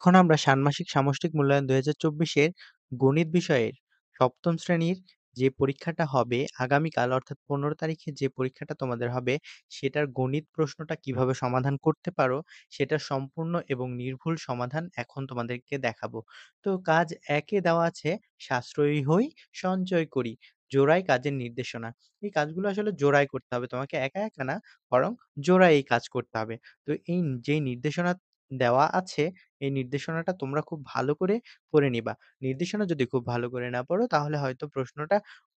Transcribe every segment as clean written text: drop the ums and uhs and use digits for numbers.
এখন আমরা ষান্মাসিক সামষ্টিক মূল্যায়ন ২০২৪ এর গণিত বিষয়ের ৭ম শ্রেণীর যে পরীক্ষাটা হবে আগামীকাল অর্থাৎ ১৫ তারিখে যে পরীক্ষাটা তোমাদের হবে, সেটার গণিত প্রশ্নটা কিভাবে সমাধান করতে পারো, সেটার সম্পূর্ণ এবং নির্ভুল সমাধান এখন তোমাদেরকে দেখাবো। তো কাজ ১ এ দেওয়া আছে সাশ্রয়ী হই, সঞ্চয় করি, জোড়ায় কাজের নির্দেশনা। এই কাজগুলো আসলে জোড়ায় করতে হবে। তোমাকে একা, একা না বরং জোড়ায় এই কাজ করতে হবে। তো এই যেই নির্দেশনা দেওয়া আছে এই নির্দেশনাটা তোমরা খুব ভালো করে পড়ে নিবা। নির্দেশনা যদি খুব ভালো করে না পড়ো তাহলে হয়তো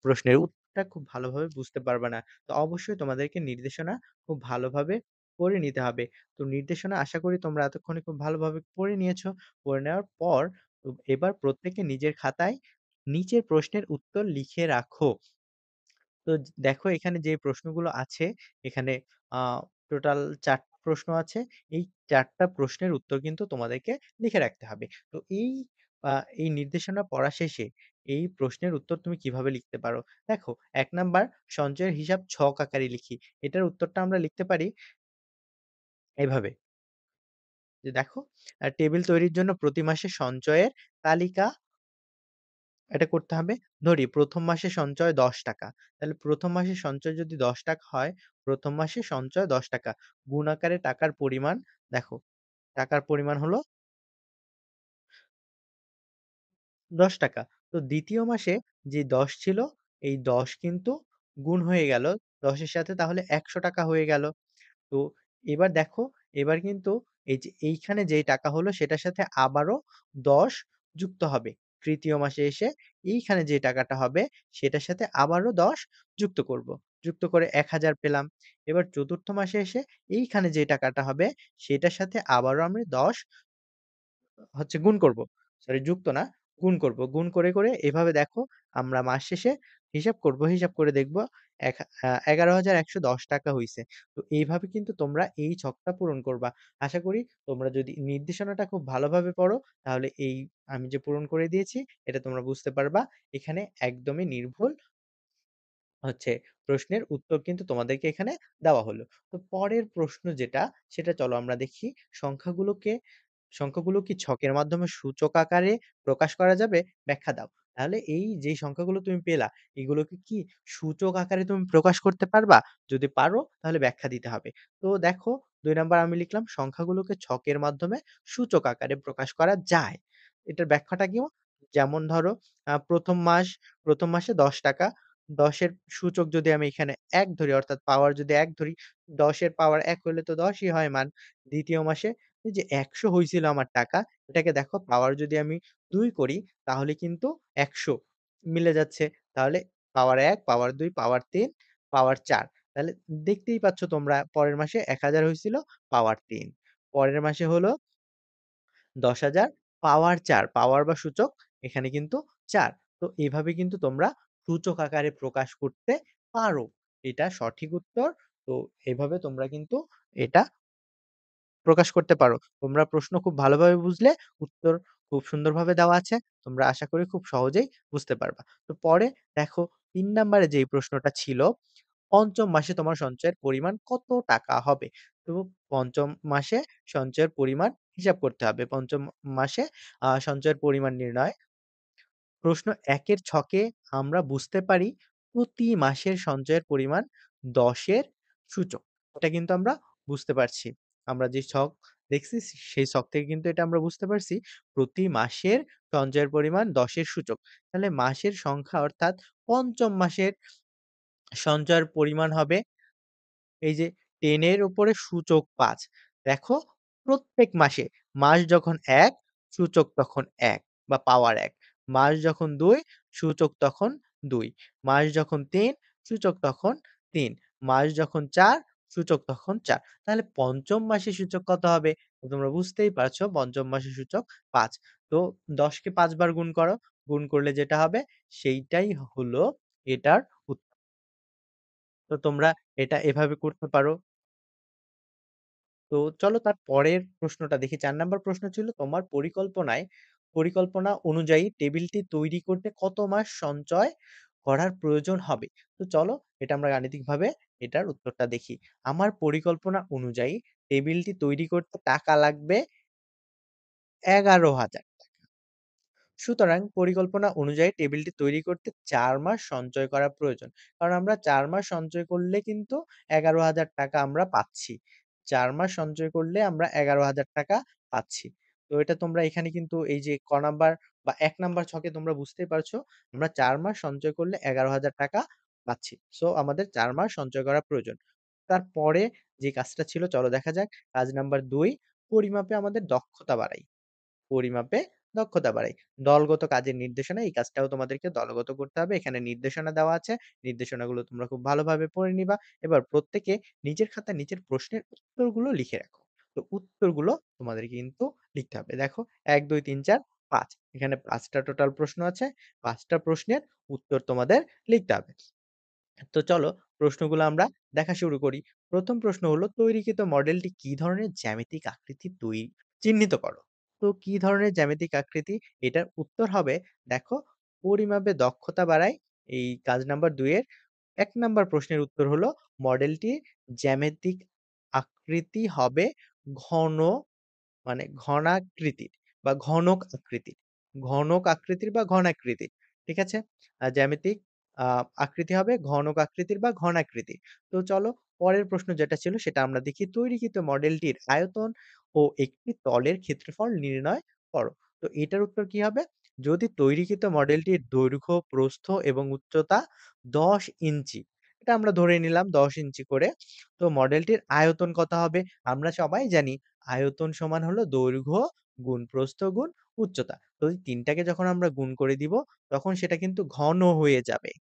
প্রশ্নের উত্তরটা খুব ভালোভাবে বুঝতে পারবা না। তো অবশ্যই তোমাদেরকে নির্দেশনা খুব ভালোভাবে পড়ে নিতে হবে। তো নির্দেশনা আশা করি তোমরা এতক্ষণে খুব ভালোভাবে পড়ে নিয়েছো। পড়ে নেওয়ার পর এবার প্রত্যেকে নিজের খাতায় নিচের প্রশ্নের উত্তর লিখে রাখো। তো দেখো এখানে যে প্রশ্নগুলো আছে, এখানে আ টোটাল ৪ টা প্রশ্ন আছে। এই ৪ টা প্রশ্নের উত্তর কিন্তু তোমাদেরকে লিখে রাখতে হবে। তো আ এই নির্দেশনা পড়া শেষে এই প্রশ্নের উত্তর তুমি কিভাবে লিখতে পারো? দেখো ১ নাম্বার সঞ্চয়ের হিসাব ছক আকারে লিখি। এটার উত্তরটা আমরা লিখতে পারি এভাবে যে দেখো টেবিল তৈরির জন্য প্রতি মাসে সঞ্চয়ের তালিকা এটা করতে হবে। ধরি ১ম মাসে সঞ্চয় ৳১০ তাহলে ১ম মাসের সঞ্চয় যদি ৳১০ হয়, ১ম মাসে সঞ্চয় ৳১০ গুণ আকারে টাকার পরিমাণ দেখো, টাকার পরিমাণ হলো ৳১০ তো ২য় মাসে যে ১০ ছিল, এই ১০ কিন্তু গুণ হয়ে গেল ১০ এর সাথে তাহলে ৳১০০ হয়ে গেল। তো এবার দেখো, এবার কিন্তু এই যে এইখানে যেই টাকা হলো সেটার সাথে আবারও ১০ যুক্ত হবে। ৩য় মাসে এসে এইখানে যে টাকাটা হবে সেটার সাথে আবারও ১০ যুক্ত করব। যুক্ত করে ১,০০০ পেলাম। এবার ৪র্থ মাসে এসে এইখানে যে টাকাটা হবে সেটার সাথে আবারও আমি ১০ হচ্ছে গুণ করব। সরি যুক্ত না, গুণ করব। গুণ করে এভাবে দেখো আমরা মাস শেষে হিসাব করব। হিসাব করে দেখব এক ৳১১,১১০ হইছে। তো এইভাবে কিন্তু তোমরা এই ছকটা পূরণ করবা। আশা করি তোমরা যদি নির্দেশনাটা খুব ভালোভাবে পড়ো তাহলে এই আমি যে পূরণ করে দিয়েছি এটা তোমরা বুঝতে পারবা। এখানে একদমই নির্ভুল হচ্ছে প্রশ্নের উত্তর কিন্তু তোমাদেরকে এখানে দেওয়া হলো। তো পরের প্রশ্ন যেটা সেটা চলো আমরা দেখি সংখ্যাগুলোকে সংখ্যাগুলো কি ছকের মাধ্যমে সূচক আকারে প্রকাশ করা যাবে? ব্যাখ্যা দাও। তাহলে এই যেই সংখ্যাগুলো তুমি পেলা, এগুলোকে কি সূচক আকারে তুমি প্রকাশ করতে পারবা? যদি পারো তাহলে ব্যাখ্যা দিতে হবে। তো দেখো ২ নাম্বার আমি লিখলাম সংখ্যাগুলোকে ছকের মাধ্যমে সূচক আকারে প্রকাশ করা যায়। এটার ব্যাখ্যাটা কি? যেমন ধরো ১ম মাস ১ম মাসে ৳১০ ১০ এর সূচক যদি আমি এখানে ১ ধরি অর্থাৎ পাওয়ার যদি ১ ধরি, ১০ এর পাওয়ার ১ হইলে তো ১০ ই হয় মান। ২য় মাসে এই যে ১০০ হইছিল আমার টাকা, এটাকে দেখো পাওয়ার যদি আমি ২ করি তাহলে কিন্তু ১০০ মিলে যাচ্ছে। তাহলে পাওয়ার ১, পাওয়ার ২, পাওয়ার ৩, পাওয়ার ৪। তাহলে দেখতেই পাচ্ছ তোমরা পরের মাসে ১০০০ হইছিল, পাওয়ার ৩। পরের মাসে হলো ১০,০০০ পাওয়ার ৪, পাওয়ার বা সূচক এখানে কিন্তু ৪। তো এভাবে কিন্তু তোমরা সূচক আকারে প্রকাশ করতে পারো। এটা সঠিক উত্তর। তো এভাবে তোমরা কিন্তু এটা প্রকাশ করতে পারো। তোমরা প্রশ্ন খুব ভালোভাবে বুঝলে উত্তর খুব সুন্দরভাবে দেওয়া আছে। তোমরা আশা করি খুব সহজেই বুঝতে পারবা। তো পরে দেখো ৩ নাম্বারে যেই প্রশ্নটা ছিল, ৫ম মাসে তোমার সঞ্চয়ের পরিমাণ কত টাকা হবে? তো ৫ম মাসে সঞ্চয়ের পরিমাণ হিসাব করতে হবে। ৫ম মাসে সঞ্চয়ের পরিমাণ নির্ণয় প্রশ্ন ১ এর ছকে আমরা বুঝতে পারি প্রতি মাসের সঞ্চয়ের পরিমাণ ১০ এর সূচক। এটা কিন্তু আমরা বুঝতে পারছি। আমরা যে ছক দেখছি সেই ছক থেকে কিন্তু এটা আমরা বুঝতে পারছি প্রতি মাসের সঞ্চয়ের পরিমাণ ১০ এর সূচক। তাহলে মাসের সংখ্যা অর্থাৎ ৫ম মাসের সঞ্চয়ের পরিমাণ হবে এই যে ১০ এর উপরে সূচক ৫। দেখো প্রত্যেক মাসে মাস যখন ১ সূচক তখন ১ বা পাওয়ার ১। মাস যখন ২ সূচক তখন ২। মাস যখন ৩ সূচক তখন ৩। মাস যখন ৪ সূচক তখন ৪। তাহলে ৫ম মাসের সূচক কত হবে? তো তোমরা বুঝতেই পারছো ৫ম মাসের সূচক ৫। তো ১০ কে ৫ বার গুণ করো। গুণ করলে যেটা হবে সেইটাই হলো এটার উত্তর। তো তোমরা এটা এভাবে করতে পারো। তো চলো তার পরের প্রশ্নটা দেখি। ৪ নাম্বার প্রশ্ন ছিল তোমার পরিকল্পনা অনুযায়ী টেবিলটি তৈরি করতে কত মাস সঞ্চয় করার প্রয়োজন হবে? তো চলো এটা আমরা গাণিতিকভাবে এটার উত্তরটা দেখি। আমার পরিকল্পনা অনুযায়ী টেবিলটি তৈরি করতে টাকা লাগবে ৳১১,০০০। সুতরাং পরিকল্পনা অনুযায়ী টেবিলটি তৈরি করতে ৪ মাস সঞ্চয় করা প্রয়োজন। কারণ আমরা ৪ মাস সঞ্চয় করলে কিন্তু ৳১১,০০০ আমরা পাচ্ছি। ৪ মাস সঞ্চয় করলে আমরা ৳১১,০০০ পাচ্ছি। তো এটা তোমরা এখানে কিন্তু এই যে ক নাম্বার বা ১ নাম্বার ছকে তোমরা বুঝতেই পারছো। আমরা ৪ মাস সঞ্চয় করলে ৳১১,০০০ পাচ্ছি। সো আমাদের ৪ মাস সঞ্চয় করা প্রয়োজন। তারপরে যে কাজটা ছিল চলো দেখা যাক। কাজ নাম্বার ২, পরিমাপে আমাদের দক্ষতা বাড়াই। পরিমাপে দক্ষতা বাড়াই। দলগত কাজের নির্দেশনা, এই কাজটাও তোমাদেরকে দলগত করতে হবে। এখানে নির্দেশনা দেওয়া আছে। নির্দেশনাগুলো তোমরা খুব ভালোভাবে পড়ে নিবা। এবার প্রত্যেকে নিজের খাতায় নিজের প্রশ্নের উত্তরগুলো লিখে রাখো। তো উত্তরগুলো তোমাদের কিন্তু লিখতে হবে। দেখো ১, ২, ৩, ৪, ৫ এখানে ৫ টা টোটাল প্রশ্ন আছে। ৫ টা প্রশ্নের উত্তর তোমাদের লিখতে হবে। তো চলো প্রশ্নগুলো আমরা দেখা শুরু করি। ১ম প্রশ্ন হলো তৈরিকৃত মডেলটি কি ধরনের জ্যামিতিক আকৃতি চিহ্নিত করো। তো কি ধরনের জ্যামিতিক আকৃতি? এটার উত্তর হবে দেখো পরিমাপে দক্ষতা বাড়ায়। এই কাজ নাম্বার ২ এর ১ নাম্বার প্রশ্নের উত্তর হলো মডেলটির জ্যামিতিক আকৃতি হবে ঘন মানে ঘনাকৃতির বা ঘনক আকৃতির। ঘনক আকৃতির বা ঘনাকৃতির। ঠিক আছে? জ্যামিতিক আ আকৃতি হবে ঘনক আকৃতির বা ঘনাকৃতির। তো চলো পরের প্রশ্ন যেটা ছিল সেটা আমরা দেখি। তৈরিকৃত মডেলটির আয়তন ও একটি তলের ক্ষেত্রফল নির্ণয় করো। তো এটার উত্তর কি হবে? যদি তৈরিকৃত মডেলটির দৈর্ঘ্য, প্রস্থ এবং উচ্চতা ১০ ইঞ্চি। এটা আমরা ধরে নিলাম ১০ ইঞ্চি করে। তো মডেলটির আয়তন কত হবে? আমরা সবাই জানি আয়তন সমান হলো দৈর্ঘ্য গুণ প্রস্থ গুণ উচ্চতা। তো এই ৩ টাকে যখন আমরা গুণ করে দিব, তখন সেটা কিন্তু ঘন হয়ে যাবে।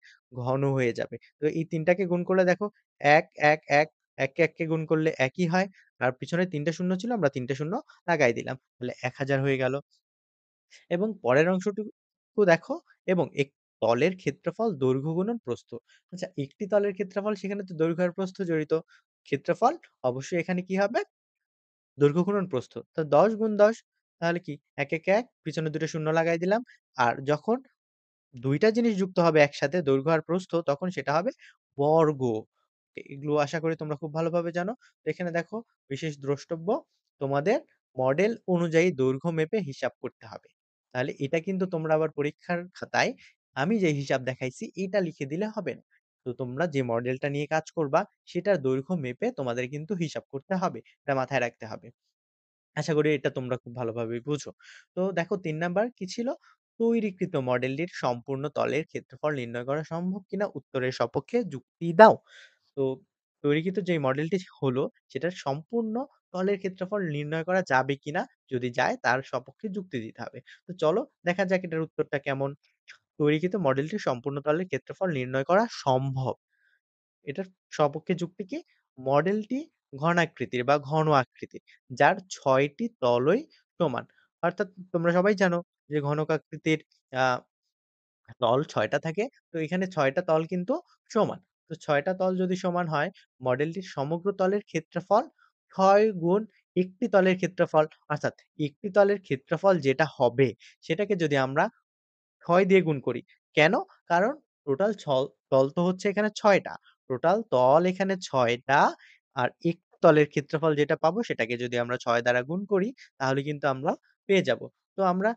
ঘন হয়ে যাবে। তো এই ৩ টাকে গুণ করলে দেখো ১, ১, ১, ১ কে ১ কে গুণ করলে একই হয়। আর পিছনে ৩ টা শূন্য ছিল, আমরা ৩ টা শূন্য লাগাই দিলাম। তাহলে ১,০০০ হয়ে গেল। এবং পরের অংশটুকু দেখো এবং তলের ক্ষেত্রফল দৈর্ঘ্য গুণন প্রস্থ। আচ্ছা একটি তলের ক্ষেত্রফল সেখানে তো দৈর্ঘ্য আর প্রস্থ জড়িত। ক্ষেত্রফল অবশ্যই এখানে কি হবে? দৈর্ঘ্য গুণন প্রস্থ। তো ১০ গুণ ১০ তাহলে কি ১ ১ ১ পিছনে ২ টা শূন্য লাগাই দিলাম। আর যখন ২ টা জিনিস যুক্ত হবে একসাথে দৈর্ঘ্য আর প্রস্থ তখন সেটা হবে বর্গ। এগুলো আশা করি তোমরা খুব ভালোভাবে জানো। তো এখানে দেখো বিশেষ দ্রষ্টব্য তোমাদের মডেল অনুযায়ী দৈর্ঘ্য মেপে হিসাব করতে হবে। তাহলে এটা কিন্তু তোমরা আবার পরীক্ষার খাতায় আমি যে হিসাব দেখাইছি এটা লিখে দিলে হবে না। তো তোমরা যে মডেলটা নিয়ে কাজ করবা সেটার দৈর্ঘ্য মেপে তোমাদের কিন্তু হিসাব করতে হবে। এটা মাথায় রাখতে হবে। আশা করি এটা তোমরা খুব ভালোভাবেই বুঝো। তো দেখো ৩ নাম্বার কি ছিল? তৈরিকৃত মডেলটির সম্পূর্ণ তলের ক্ষেত্রফল নির্ণয় করা সম্ভব কিনা উত্তরের সপক্ষে যুক্তি দাও। তো তৈরিকৃত যে মডেলটি হলো সেটার সম্পূর্ণ তলের ক্ষেত্রফল নির্ণয় করা যাবে কিনা? যদি যায় তার সপক্ষে যুক্তি দিতে হবে। তো চলো দেখা যাক এটার উত্তরটা কেমন? তৈরিকৃত মডেলটির সম্পূর্ণ তলের ক্ষেত্রফল নির্ণয় করা সম্ভব। এটার সপক্ষে যুক্তি কি? মডেলটি ঘনাকৃতির বা ঘন আকৃতির, যার ৬ টি তলই সমান। অর্থাৎ তোমরা সবাই জানো যে ঘনক আকৃতির আ তল ৬ টা থাকে। তো এখানে ৬ টা তল কিন্তু সমান। তো ৬ টা তল যদি সমান হয়, মডেলটির সমগ্র তলের ক্ষেত্রফল ৬ গুণ একটি তলের ক্ষেত্রফল। অর্থাৎ একটি তলের ক্ষেত্রফল যেটা হবে, সেটাকে যদি আমরা ৬ দিয়ে গুণ করি। কেন? কারণ টোটাল তল তো হচ্ছে এখানে ৬ টা। টোটাল তল এখানে ৬ টা। আর একটি তলের ক্ষেত্রফল যেটা পাবো সেটাকে যদি আমরা ৬ দ্বারা গুণ করি, তাহলে কিন্তু আমরা পেয়ে যাবো। তো আমরা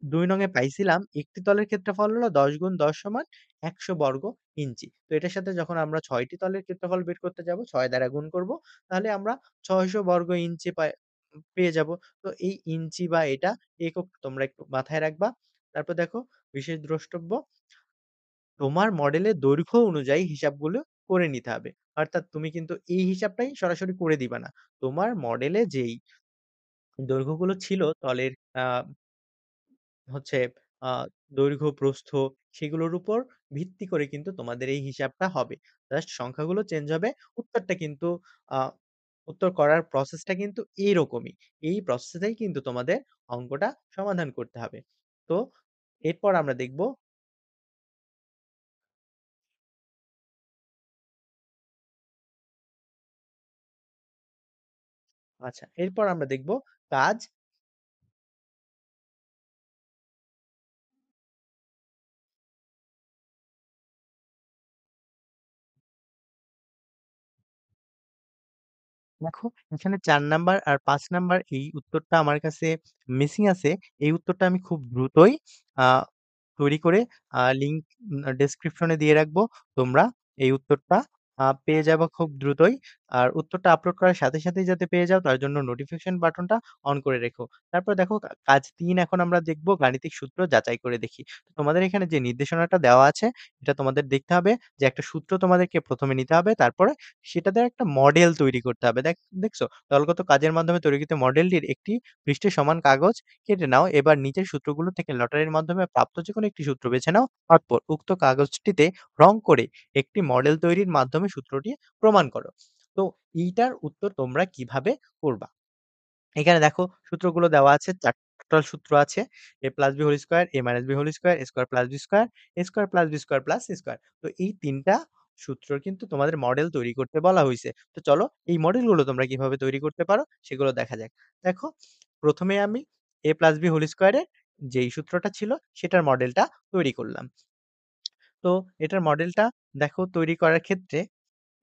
২ নং এ পাইছিলাম একটি তলের ক্ষেত্রফল হলো ১০ গুণ ১০ সমান ১০০ বর্গ ইঞ্চি। তো এটার সাথে যখন আমরা ৬ টি তলের ক্ষেত্রফল বের করতে যাবো, ৬ দ্বারা গুণ করব। তাহলে আমরা ৬০০ বর্গ ইঞ্চি পেয়ে যাবো। তো এই ইঞ্চি বা এটা একক তোমরা একটু মাথায় রাখবা। তারপর দেখো বিশেষ দ্রষ্টব্য, তোমার মডেলের দৈর্ঘ্য অনুযায়ী হিসাবগুলো করে নিতে হবে। অর্থাৎ তুমি কিন্তু এই হিসাবটাই সরাসরি করে দিবা না। তোমার মডেলে যেই দৈর্ঘ্যগুলো ছিল তলের আ হচ্ছে আ দৈর্ঘ্য, প্রস্থ সেগুলোর উপর ভিত্তি করে কিন্তু তোমাদের এই হিসাবটা হবে। জাস্ট সংখ্যাগুলো চেঞ্জ হবে। উত্তরটা কিন্তু আ উত্তর করার প্রসেসটা কিন্তু এইরকমই। এই প্রসেসেই কিন্তু তোমাদের অঙ্কটা সমাধান করতে হবে। তো এরপর আমরা দেখব আচ্ছা, এরপর আমরা দেখব কাজ দেখো এখানে ৪ নাম্বার আর ৫ নাম্বার এই উত্তরটা আমার কাছে মিসিং আছে। এই উত্তরটা আমি খুব দ্রুতই আ তৈরি করে লিঙ্ক ডেসক্রিপশন এ দিয়ে রাখবো। তোমরা এই উত্তরটা পেয়ে যাবা খুব দ্রুতই। আর উত্তরটা আপলোড করার সাথে, সাথেই যাতে পেয়ে যাও তার জন্য নোটিফিকেশন বাটনটা অন করে রেখো। তারপর দেখো কাজ ৩ এখন আমরা দেখব গাণিতিক সূত্র যাচাই করে দেখি। তো তোমাদের এখানে যে নির্দেশনাটা দেওয়া আছে এটা তোমাদের দেখতে হবে যে একটা সূত্র তোমাদেরকে ১ম এ নিতে হবে। তারপরে সেটাতে একটা মডেল তৈরি করতে হবে। দেখছো? দলগত কাজের মাধ্যমে তৈরিকৃত মডেলটির একটি পৃষ্ঠের সমান কাগজ কেটে নাও। এবার নিচের সূত্রগুলো থেকে লটারির মাধ্যমে প্রাপ্ত যেকোনো একটি সূত্র বেছে নাও। অতঃপর উক্ত কাগজটিতে রং করে একটি মডেল তৈরির মাধ্যমে সূত্রটি প্রমাণ করো। তো এইটার উত্তর তোমরা কিভাবে করবা? এখানে দেখো সূত্রগুলো দেওয়া আছে। ৪ টা সূত্র আছে। a plus b whole square, a minus b whole square, a square plus b square, a square plus b square plus c square. তো এই ৩ টা সূত্র কিন্তু তোমাদের মডেল তৈরি করতে বলা হইছে। তো চলো এই মডেলগুলো তোমরা কিভাবে তৈরি করতে পারো সেগুলো দেখা যাক। দেখো ১ম এ আমি a plus b whole square এর যেই সূত্রটা ছিল সেটার মডেলটা তৈরি করলাম। তো এটার মডেলটা দেখো তৈরি করার ক্ষেত্রে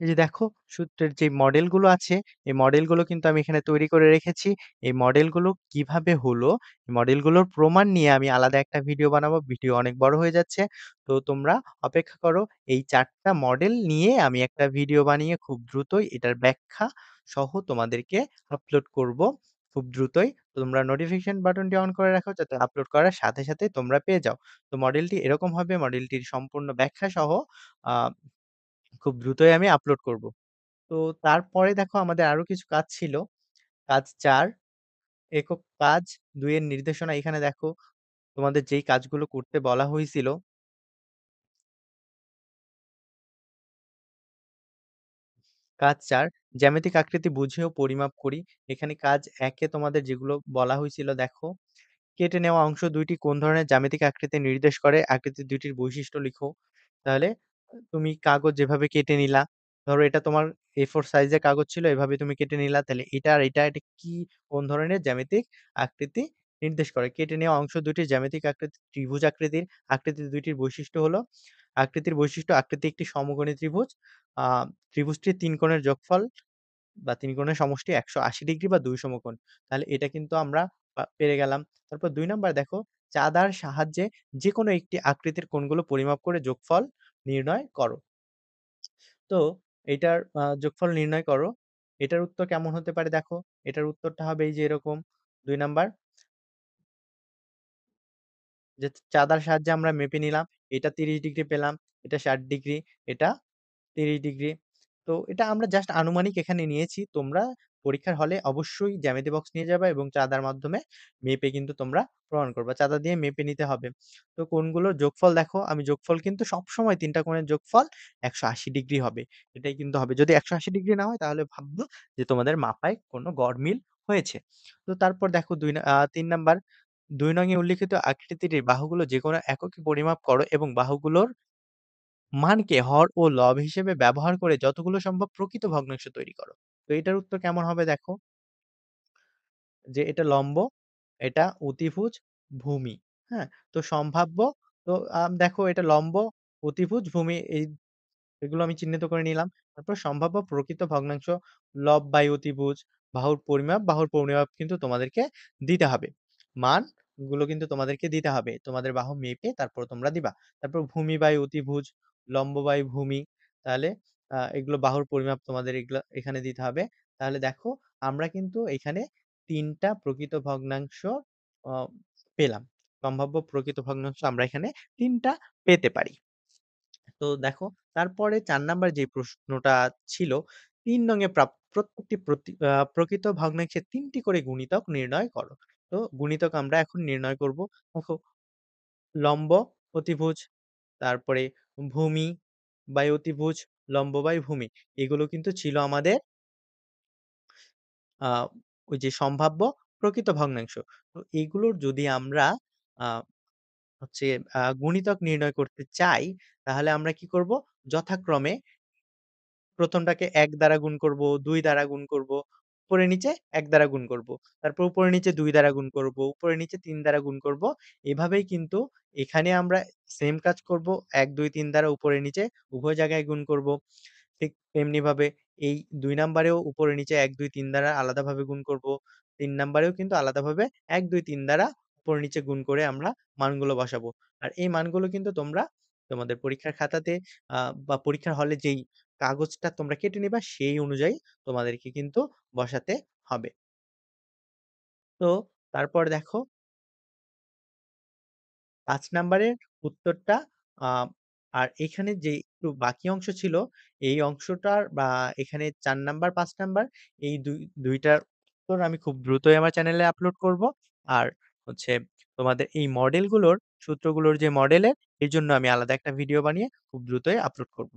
এই যে দেখো সূত্রের যে মডেলগুলো আছে, এই মডেলগুলো কিন্তু আমি এখানে তৈরি করে রেখেছি। এই মডেলগুলো কিভাবে হলো, এই মডেলগুলোর প্রমাণ নিয়ে আমি আলাদা একটা ভিডিও বানাবো। ভিডিও অনেক বড় হয়ে যাচ্ছে। তো তোমরা অপেক্ষা করো। এই ৪ টা মডেল নিয়ে আমি একটা ভিডিও বানিয়ে খুব দ্রুতই এটার ব্যাখ্যা সহ তোমাদেরকে আপলোড করব। খুব দ্রুতই। তো তোমরা নোটিফিকেশন বাটনটি অন করে রাখো যাতে আপলোড করার সাথে, সাথে তোমরা পেয়ে যাও। তো মডেলটি এরকম হবে, মডেলটির সম্পূর্ণ ব্যাখ্যা সহ আ খুব দ্রুতই আমি আপলোড করব। তো তারপরে দেখো আমাদের আরো কিছু কাজ ছিল। কাজ ৪ একক কাজ ২ এর নির্দেশনা এখানে দেখো তোমাদের যেই কাজগুলো করতে বলা হয়েছিল। কাজ ৪ জ্যামিতিক আকৃতি বুঝে ও পরিমাপ করি। এখানে কাজ ১ এ তোমাদের যেগুলো বলা হয়েছিল দেখো, কেটে নেওয়া অংশ ২ টি কোন ধরনের জ্যামিতিক আকৃতি নির্দেশ করে? আকৃতি ২ টির বৈশিষ্ট্য লিখো। তাহলে তুমি কাগজ যেভাবে কেটে নিলা, ধরো এটা তোমার A4 সাইজের কাগজ ছিল, এভাবে তুমি কেটে নিলা। তাহলে এটা আর এটা কি কোন ধরনের জ্যামিতিক আকৃতি নির্দেশ করে? কেটে নেওয়া অংশ ২ টির জ্যামিতিক আকৃতি ত্রিভুজ আকৃতির। আকৃতি ২ টির বৈশিষ্ট্য হলো, আকৃতির বৈশিষ্ট্য আকৃতি একটি সমকোণী ত্রিভুজ। আ ত্রিভুজটির ৩ কোণের যোগফল বা ৩ কোণের সমষ্টি ১৮০ ডিগ্রি বা ২ সমকোণ। তাহলে এটা কিন্তু আমরা পেরে গেলাম। তারপর ২ নাম্বার দেখো, চাঁদার সাহায্যে যেকোনো একটি আকৃতির কোণগুলো পরিমাপ করে যোগফল নির্ণয় করো। তো এইটার যোগফল নির্ণয় করো। এটার উত্তর কেমন হতে পারে দেখো। এটার উত্তরটা হবে এই যে এরকম ২ নাম্বার যে চাঁদার সাহায্যে আমরা মেপে নিলাম। এটা ৩০ ডিগ্রি পেলাম, এটা ৬০ ডিগ্রি, এটা ৩০ ডিগ্রি। তো এটা আমরা জাস্ট আনুমানিক এখানে নিয়েছি। তোমরা পরীক্ষার হলে অবশ্যই জ্যামিতি বক্স নিয়ে যাবা এবং চাঁদার মাধ্যমে মেপে কিন্তু তোমরা প্রমাণ করবা। চাঁদা দিয়ে মেপে নিতে হবে। তো কোণগুলোর যোগফল দেখো, আমি যোগফল কিন্তু সবসময় ৩ টা কোণের যোগফল ১৮০ ডিগ্রি হবে। এটাই কিন্তু হবে। যদি ১৮০ ডিগ্রি না হয় তাহলে ভাববো যে তোমাদের মাপায় কোনো গড়মিল হয়েছে। তো তারপর দেখো ৩ নাম্বার ২ নং এ উল্লিখিত আকৃতিটির বাহুগুলো যেকোনো এককে পরিমাপ করো এবং বাহুগুলোর মানকে হর ও লব হিসেবে ব্যবহার করে যতগুলো সম্ভব প্রকৃত ভগ্নাংশ তৈরি করো। তো এটার উত্তর কেমন হবে দেখো, যে এটা লম্ব, এটা অতিভুজ, ভূমি। হ্যাঁ? তো সম্ভাব্য তো দেখো এটা লম্ব, অতিভুজ, ভূমি এগুলো আমি চিহ্নিত করে নিলাম। তারপর সম্ভাব্য প্রকৃত ভগ্নাংশ লব বাই অতিভুজ, বাহুর পরিমাপ কিন্তু তোমাদেরকে দিতে হবে। মানগুলো কিন্তু তোমাদেরকে দিতে হবে। তোমাদের বাহু মেপে তারপর তোমরা দিবা। তারপর ভূমি বাই অতিভুজ, লম্ব বাই ভূমি। তাহলে এগুলো বাহুর পরিমাপ তোমাদের এগুলা এখানে দিতে হবে। তাহলে দেখো আমরা কিন্তু এখানে ৩ টা প্রকৃত ভগ্নাংশ অ পেলাম। সম্ভাব্য প্রকৃত ভগ্নাংশ আমরা এখানে ৩ টা পেতে পারি। তো দেখো তারপরে ৪ নাম্বার যে প্রশ্নটা ছিল ৩ নং এ প্রত্যেকটি প্রকৃত ভগ্নাংশের ৩ টি করে গুণিতক নির্ণয় করো। তো গুণিতক আমরা এখন নির্ণয় করব। দেখো লম্ব, অতিভুজ, তারপরে ভূমি বাই অতিভুজ, লম্ব বাই ভূমি। এগুলো কিন্তু ছিল আমাদের আ ওই যে সম্ভাব্য প্রকৃত ভগ্নাংশ। তো এগুলোর যদি আমরা আ হচ্ছে গুণিতক নির্ণয় করতে চাই, তাহলে আমরা কি করব? যথাক্রমে ১ম টাকে ১ দ্বারা গুণ করব, ২ দ্বারা গুণ করব, উপরে নিচে ১ দ্বারা গুণ করব। তারপর উপরে নিচে ২ দ্বারা গুণ করব, উপরে নিচে ৩ দ্বারা গুণ করব। এভাবেই কিন্তু এখানে আমরা সেম কাজ করব। ১, ২, ৩ দ্বারা উপরে নিচে উভয় জায়গায় গুণ করব। ঠিক তেমনিভাবে এই ২ নাম্বারেও উপরে নিচে ১, ২, ৩ দ্বারা আলাদাভাবে গুণ করব। ৩ নাম্বারেও কিন্তু আলাদাভাবে ১, ২, ৩ দ্বারা উপরে নিচে গুণ করে আমরা মানগুলো বসাবো। আর এই মানগুলো কিন্তু তোমরা তোমাদের পরীক্ষার খাতাতে আ বা পরীক্ষার হলে যেই কাগজটা তোমরা কেটে নিবা সেই অনুযায়ী তোমাদেরকে কিন্তু বসাতে হবে। তো তারপর দেখো ৫ নাম্বারের উত্তরটা আ আর এখানে যে একটু বাকি অংশ ছিল, এই অংশটার বা এখানে ৪ নাম্বার, ৫ নাম্বার এই ২ টার উত্তর আমি খুব দ্রুতই আমার চ্যানেলে আপলোড করব। আর হচ্ছে তোমাদের এই মডেলগুলোর, সূত্রগুলোর যে মডেলের, এজন্য আমি আলাদা একটা ভিডিও বানিয়ে খুব দ্রুতই আপলোড করব।